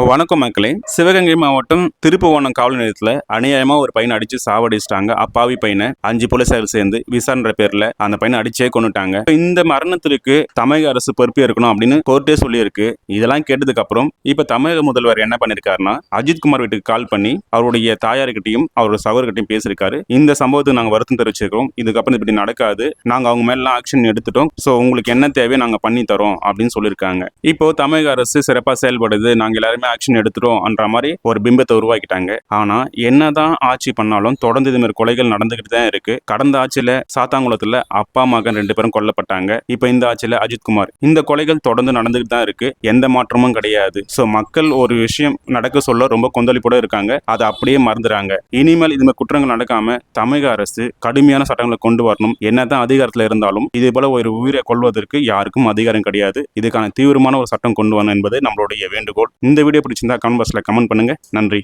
வணக்கம் மக்களே. சிவகங்கை மாவட்டம் திருப்புவனம் காவல் நிலையத்தில் அநியாயமா ஒரு பையனை அடிச்சு சாவடிச்சிட்டாங்க. அப்பாவி பையனை 5 போலீசார் சேர்ந்து விசாரணை பேர்ல அந்த பையனை அடிச்சே கொண்டுட்டாங்க. இந்த மரணத்திற்கு தமிழக அரசு பொறுப்பே இருக்கணும் அப்படின்னு கோர்ட்டே சொல்லியிருக்கு. இதெல்லாம் கேட்டதுக்கு அப்புறம் இப்ப தமிழக முதல்வர் என்ன பண்ணிருக்காருன்னா, அஜித்குமார் வீட்டுக்கு கால் பண்ணி அவருடைய தாயார்கிட்டையும் அவரோட சகோதரர்கிட்டையும் பேசியிருக்காரு. இந்த சம்பவத்துக்கு நாங்க வருத்தம் தெரிவிச்சிருக்கோம். இதுக்கப்புறம் இப்படி நடக்காது, நாங்க அவங்க மேல ஆக்ஷன் எடுத்துட்டோம். சோ உங்களுக்கு என்ன தேவையோ நாங்க பண்ணி தரோம் அப்படின்னு சொல்லியிருக்காங்க. இப்போ தமிழக அரசு சிறப்பா செயல்படுது, நாங்க எல்லாரும் ஆக்ஷன் எடுத்துட்டோம்ன்ற மாதிரி ஒரு பிம்பத்தை உருவாக்கிட்டாங்க. ஆனா என்னதான் ஆட்சி பண்ணாலும் தொடர்ந்து இது மாதிரி கொலைகள் நடந்துகிட்டு தான் இருக்கு. கடந்த ஆட்சியில சாத்தாங்குளத்துல அப்பா மகன் 2 பேரும் கொல்லப்பட்டாங்க. இப்ப இந்த ஆட்சியில அஜித்குமார். இந்த கொலைகள் தொடர்ந்து நடந்துகிட்டு தான் இருக்கு. எந்த மாற்றமும் கிடையாது. சோ மக்கள் ஒரு விஷயம் நடக்க சொல்ல ரொம்ப கொந்தளிப்போட இருக்காங்க. அதை அப்படியே மறந்துறாங்க. இனிமேல் இது மாதிரி குற்றங்கள் நடக்காம தமிழக அரசு கடுமையான சட்டங்களை கொண்டு வரணும். என்னதான் அதிகாரத்துல இருந்தாலும் இதே போல ஒரு உயிரை கொள்வதற்கு யாருக்கும் அதிகாரம் கிடையாது. இதுக்கான தீவிரமான ஒரு சட்டம் கொண்டு வரணும் என்பது நம்மளுடைய வேண்டுகோள். இந்த வீடியோ பிடிச்சிருந்தா கமெண்ட் பாக்ஸ்ல கமெண்ட் பண்ணுங்க. நன்றி.